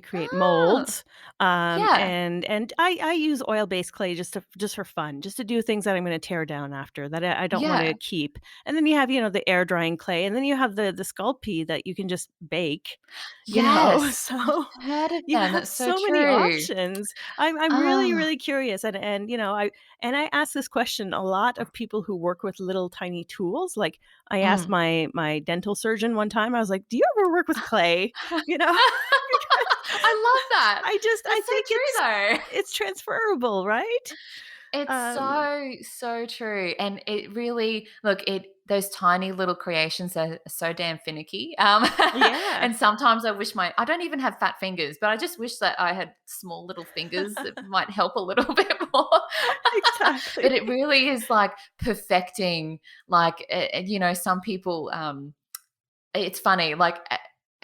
create Ah, molds, yeah. and I use oil-based clay just for fun, just to do things that I'm gonna tear down after, that I don't wanna Yeah. keep, and then you have, the air drying clay, and then you have the Sculpey that you can just bake, Yes. so I've heard of you them. have That's so so many true. options. I'm really, Ah, really curious, and I ask this question a lot of people who work with little tiny tools. Like, I asked mm. my dental surgeon one time, I was like, "Do you ever work with clay?" You know? Because I love that. I That's so think true though. it's transferable, right? It's Um, so, so true, and it really look, it those tiny little creations are so damn finicky, yeah. and sometimes I don't even have fat fingers, but I just wish that I had small little fingers. It might help a little bit more. But Exactly. it really is, like, perfecting, like, some people, it's funny, like,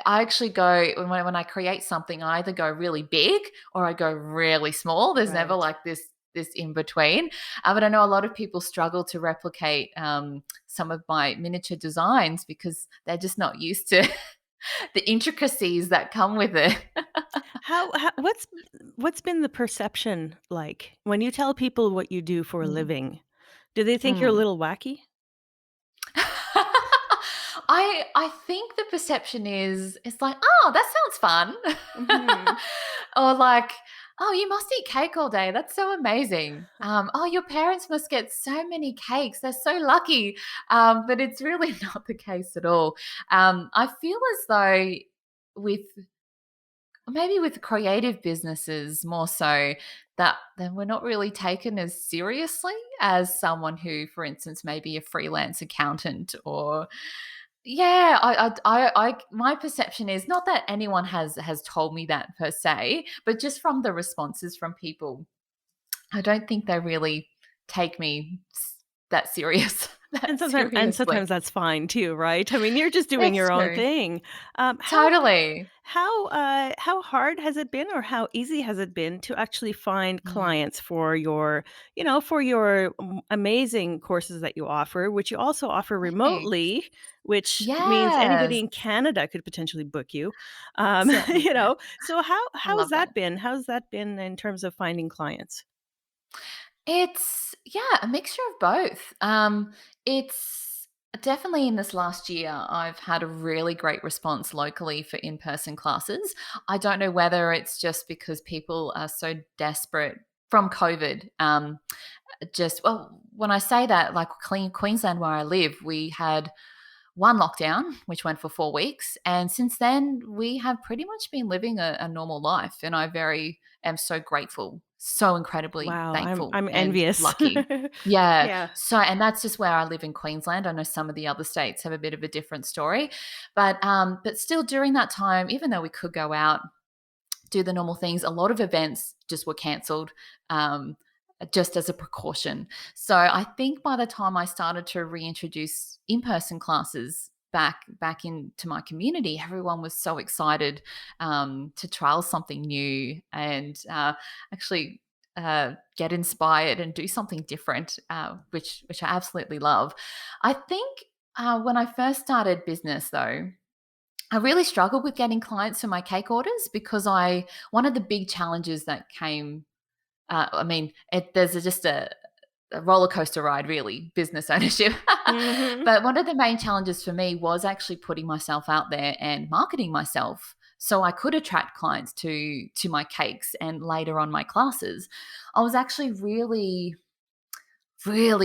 I actually go when I create something, I either go really big or I go really small. There's never Right. like this in between. But I know a lot of people struggle to replicate some of my miniature designs because they're just not used to the intricacies that come with it. How what's been the perception like when you tell people what you do for a Mm. living? Do they think you're a Mm. little wacky? I think the perception is it's like, "Oh, that sounds fun." Mhm. Or like, "Oh, you must eat cake all day. That's so amazing." "Oh, your parents must get so many cakes. They're so lucky." But it's really not the case at all. I feel as though with maybe with creative businesses more so that then we're not really taken as seriously as someone who, for instance, may be a freelance accountant or yeah, my perception is not that anyone has told me that per se, but just from the responses from people, I don't think they really take me that serious And that sometimes seriously. that's fine too, right? I mean, you're just doing It's your own true. thing. Um, how Totally. how hard has it been or how easy has it been to actually find Mm, clients for your amazing courses that you offer, which you also offer thanks. remotely, which means anybody Yes, in Canada could potentially book you. certainly can. So how I love how's that. that been? How's that been in terms of finding clients? It's yeah, a mixture of both. It's definitely in this last year, I've had a really great response locally for in person classes. I don't know whether it's just because people are so desperate from COVID. Just, well, when I say that, like Queensland, where I live, we had one lockdown, which went for 4 weeks. And since then, we have pretty much been living a normal life. And I very am so grateful, so incredibly Wow, thankful I'm and envious. lucky. Yeah. Yeah. So, and that's just where I live in Queensland. I know some of the other states have a bit of a different story, but still during that time, even though we could go out, do the normal things. A lot of events just were cancelled. Just as a precaution. So I think by the time I started to reintroduce in-person classes back into my community, everyone was so excited to trial something new and actually get inspired and do something different, which I absolutely love. I think when I first started business, though, I really struggled with getting clients for my cake orders because I one of the big challenges that came I mean, there's just a roller coaster ride, really, business ownership. Mhm. But one of the main challenges for me was actually putting myself out there and marketing myself so I could attract clients to my cakes and later on my classes. I was actually really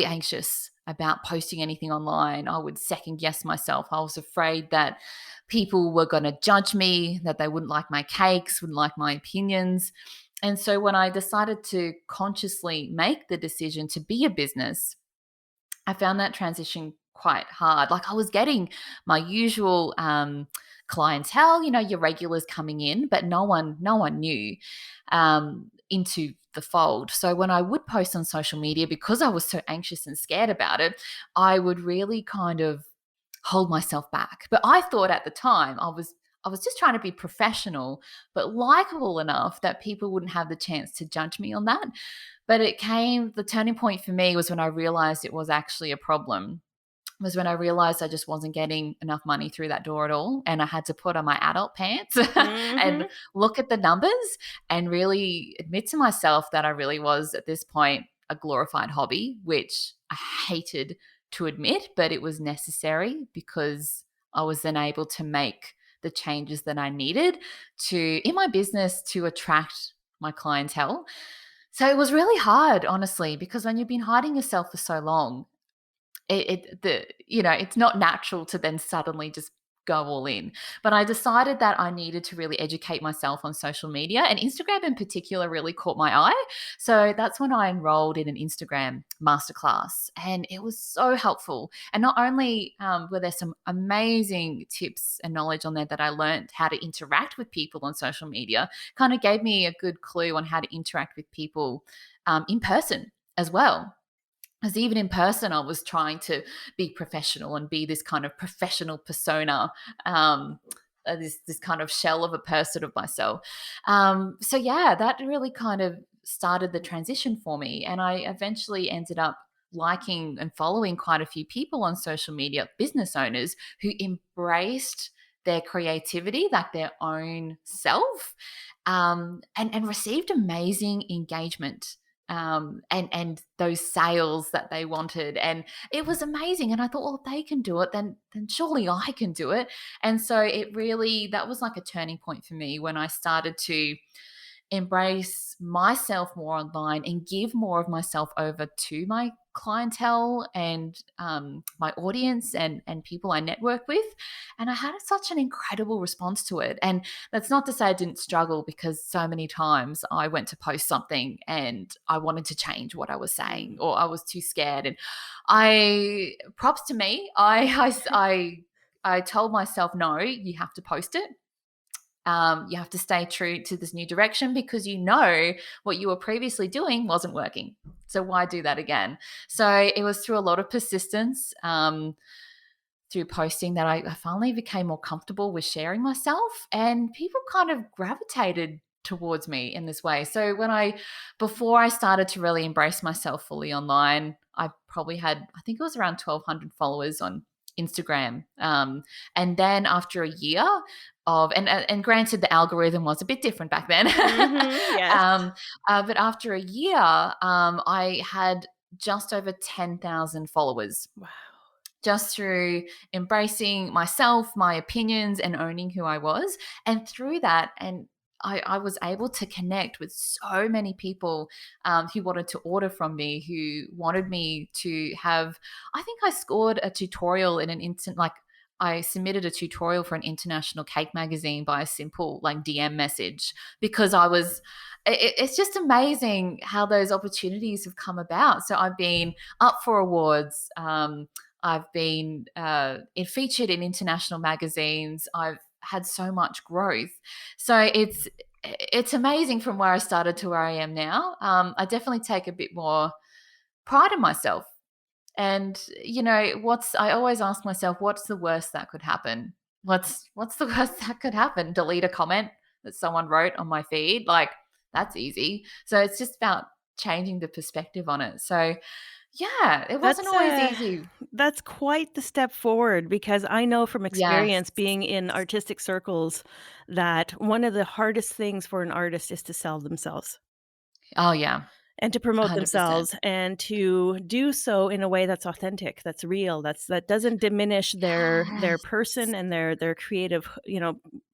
anxious about posting anything online. I would second guess myself. I was afraid that people were going to judge me, that they wouldn't like my cakes, wouldn't like my opinions. And so when I decided to consciously make the decision to be a business, I found that transition quite hard. Like I was getting my usual clientele, your regulars coming in, but no one knew into the fold. So when I would post on social media, because I was so anxious and scared about it, I would really kind of hold myself back. But I thought at the time I was just trying to be professional, but likable enough that people wouldn't have the chance to judge me on that. But the turning point for me was when I realized it was actually a problem, was when I realized I just wasn't getting enough money through that door at all. And I had to put on my adult pants and Mhm. look at the numbers and really admit to myself that I really was at this point a glorified hobby, which I hated to admit, but it was necessary because I was then able to make the changes that I needed in my business to attract my clientele. So it was really hard, honestly, because when you've been hiding yourself for so long, it's not natural to then suddenly just go all in. But I decided that I needed to really educate myself on social media, and Instagram in particular really caught my eye. So that's when I enrolled in an Instagram masterclass, and it was so helpful. And not only were there some amazing tips and knowledge on there that I learned how to interact with people on social media, kind of gave me a good clue on how to interact with people in person as well, because even in person, I was trying to be professional and be this kind of professional persona, this kind of shell of a person of myself. So yeah, that really kind of started the transition for me, and I eventually ended up liking and following quite a few people on social media, business owners who embraced their creativity, like their own self, and received amazing engagement, and those sales that they wanted, and it was amazing. And I thought, well, if they can do it, then surely I can do it. And so that was like a turning point for me when I started to embrace myself more online and give more of myself over to my clientele and my audience and people I network with. And I had such an incredible response to it. And that's not to say I didn't struggle, because so many times I went to post something and I wanted to change what I was saying, or I was too scared. And props to me, I told myself, no, you have to post it. You have to stay true to this new direction, because what you were previously doing wasn't working. So why do that again? So it was through a lot of persistence, through posting, that I finally became more comfortable with sharing myself, and people kind of gravitated towards me in this way. So before I started to really embrace myself fully online, I probably had, I think it was around 1,200 followers on Instagram. And then after a year and granted, the algorithm was a bit different back then. Mhm. Yes. um, but after a year, I had just over 10,000 followers, Wow. just through embracing myself, my opinions, and owning who I was. And through that, and I was able to connect with so many people who wanted to order from me, who wanted me to have. I think I scored a tutorial in an instant, like I submitted a tutorial for an international cake magazine by a simple like DM message, because I was. It's just amazing how those opportunities have come about. So I've been up for awards. I've been featured in international magazines. I've had so much growth. So it's amazing from where I started to where I am now. I definitely take a bit more pride in myself. And I always ask myself, what's the worst that could happen? What's the worst that could happen? Delete a comment that someone wrote on my feed? Like, that's easy. So it's just about changing the perspective on it. So yeah, it wasn't That's, always uh easy. that's quite the step forward because I know from Yes. experience being in artistic circles that one of the hardest things for an artist is to sell themselves. Oh yeah. And to promote 100%. themselves and to do so in a way that's authentic, that's real, that doesn't diminish their Yes. person and their creative,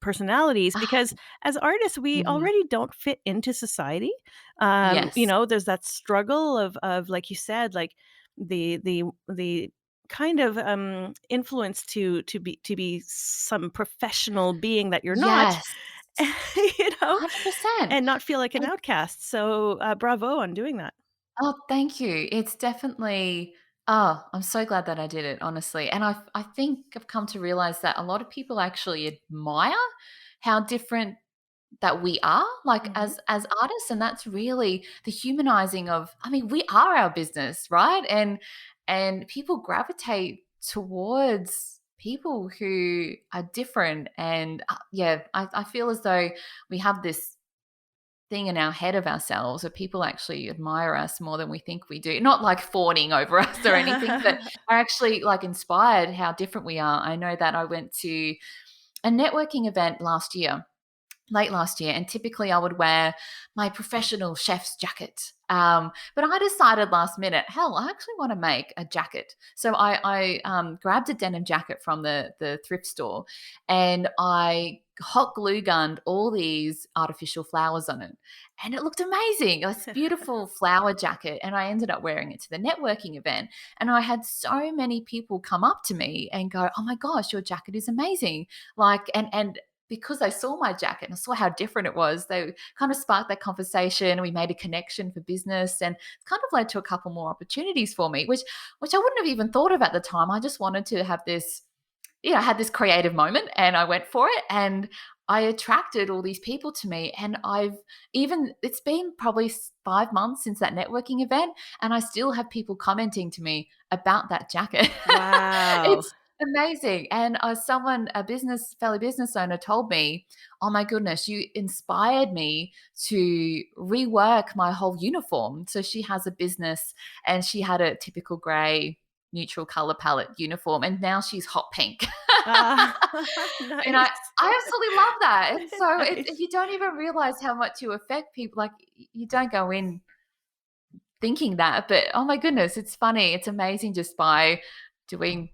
personalities Ah, because as artists, we mhm. already don't fit into society. Yes. There's that struggle of like you said, like the kind of influence to be some professional being that you're not, Yes. you know, 100%. and not feel like an outcast. So bravo on doing that. Oh, thank you. It's definitely I'm so glad that I did it, honestly. And I think I've come to realize that a lot of people actually admire how different that we are, like, Mhm. as artists, and that's really the humanizing of, I mean, we are our business, right? And people gravitate towards people who are different. And yeah, I feel as though we have this thing in our head of ourselves where people actually admire us more than we think we do. Not like fawning over us or anything, but are actually like inspired how different we are. I know that I went to a networking event late last year, and typically I would wear my professional chef's jacket. But I decided last minute, hell, I actually want to make a jacket. So I grabbed a denim jacket from the thrift store, and I hot glue gunned all these artificial flowers on it. And it looked amazing. This beautiful flower jacket. And I ended up wearing it to the networking event. And I had so many people come up to me and go, "Oh my gosh, your jacket is amazing." Like, and because they saw my jacket and I saw how different it was, they kind of sparked that conversation. We made a connection for business, and it's kind of led to a couple more opportunities for me, which I wouldn't have even thought of at the time. I just wanted to have this, I had this creative moment and I went for it, and I attracted all these people to me. And it's been probably 5 months since that networking event, and I still have people commenting to me about that jacket. Wow. It's amazing. And fellow business owner told me, "Oh my goodness, you inspired me to rework my whole uniform." So she has a business, and she had a typical gray neutral color palette uniform, and now she's hot pink. Ah, And I nice. I absolutely love that. And so Nice. you don't even realize how much you affect people. Like, you don't go in thinking that, but oh my goodness, it's funny. It's amazing just by doing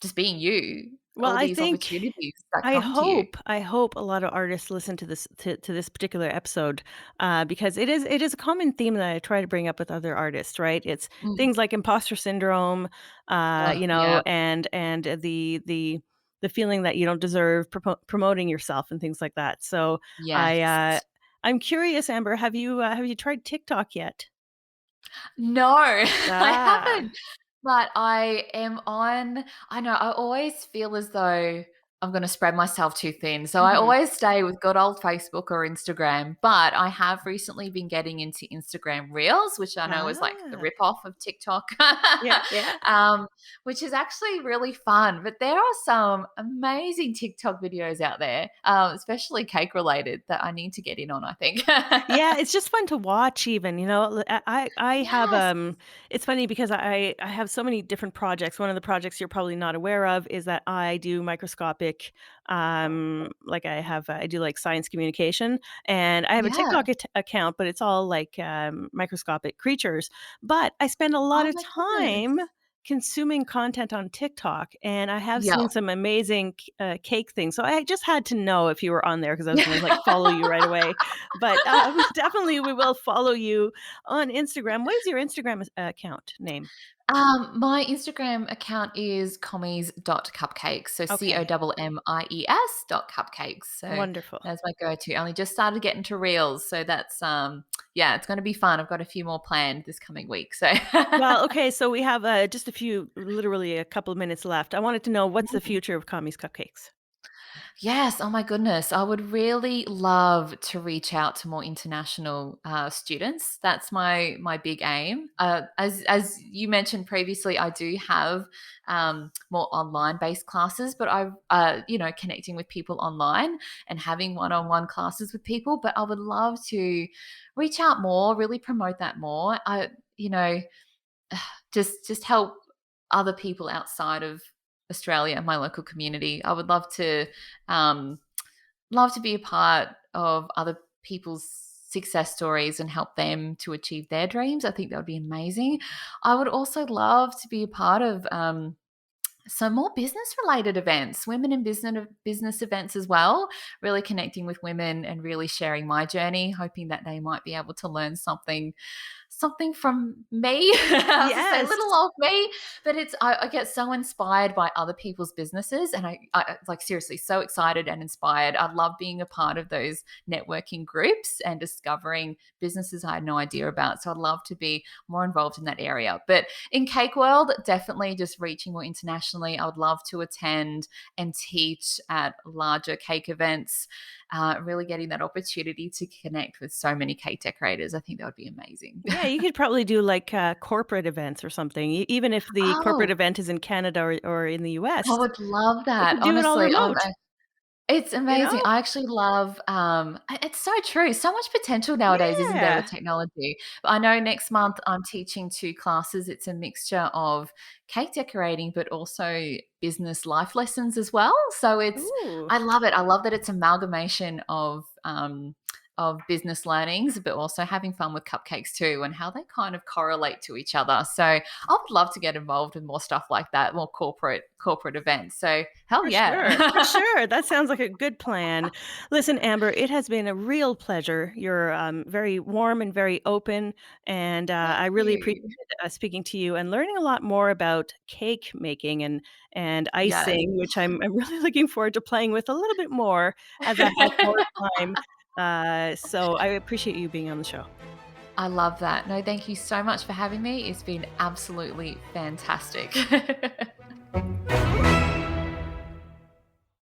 just being you, Well, all I these think opportunities that I come to you. hope I hope a lot of artists listen to this particular episode, because it is a common theme that I try to bring up with other artists, right? It's Mm. things like imposter syndrome, Oh, yeah. and the feeling that you don't deserve promoting yourself and things like that. So I uh, Yes. I'm curious, Amber, have you tried TikTok yet? No, I Ah. haven't, but I know, I always feel as though I'm gonna spread myself too thin, so I Mhm. always stay with good old Facebook or Instagram, but I have recently been getting into Instagram Reels, which I know is like the Ah. rip-off of TikTok, Yeah, yeah. um, which is actually really fun. But there are some amazing TikTok videos out there, especially cake related, that I need to get in on, I think. Yeah, it's just fun to watch even, I have, Yes. it's funny because I have so many different projects. One of the projects you're probably not aware of is that I do microscopic, like I do like science communication, and I have a Yeah. TikTok account, but it's all like, microscopic creatures. But I spend a lot Oh of my time goodness. consuming content on TikTok, and I have Yeah. seen some amazing cake things. So I just had to know if you were on there because I was gonna, like, follow you right away. But, definitely we will follow you on Instagram. What is your Instagram account name? My Instagram account is commies.cupcakes, so Okay, COMMIES.cupcakes. So wonderful. that's my go-to. I only just started getting to Reels, so that's, yeah, it's gonna be fun. I've got a few more planned this coming week, so Well, okay, so we have, literally a couple of minutes left. I wanted to know what's the future of Commie's Cupcakes? Yes, oh my goodness. I would really love to reach out to more international students. That's my big aim. As you mentioned previously, I do have more online based classes, but I connecting with people online and having one on one classes with people. But I would love to reach out more, really promote that more. You know, just help other people outside of Australia, my local community. I would um, love to be a part of other people's success stories and help them to achieve their dreams. I think that would be amazing. I would also love to be a part of some more business related events, women in business events as well, really connecting with women and really sharing my journey, hoping that they might be able to learn something from me. I was to say Yes. little old me, but I get so inspired by other people's businesses, and I like seriously so excited and inspired. I love being a part of those networking groups and discovering businesses I had no idea about. So I'd love to be more involved in that area. But in cake world, definitely just reaching more internationally. I would love to attend and teach at larger cake events, really getting that opportunity to connect with so many cake decorators. I think that would be amazing. Yeah, you could probably do, like, corporate events or something, even if the corporate Oh, event is in Canada or in the US. I would love You that, could do it all honestly. remote, It's you amazing. know? I actually love, it's so true. So much potential nowadays, isn't there, with Yeah. technology? But I know next month I'm teaching 2 classes. It's a mixture of cake decorating, but also business life lessons as well. So Ooh, I love it. I love that it's amalgamation of business learnings, but also having fun with cupcakes too, and how they kind of correlate to each other. So I would love to get involved in more stuff like that, more corporate events. So hell for sure, for yeah. sure, that sounds like a good plan. Listen, Amber, it has been a real pleasure. You're, very warm and very open, and, I Thank really appreciated, you. speaking to you and learning a lot more about cake making and Yes. icing, which I'm really looking forward to playing with a little bit more as I have more time. So I appreciate you being on the show. I love that. No, thank you so much for having me. It's been absolutely fantastic.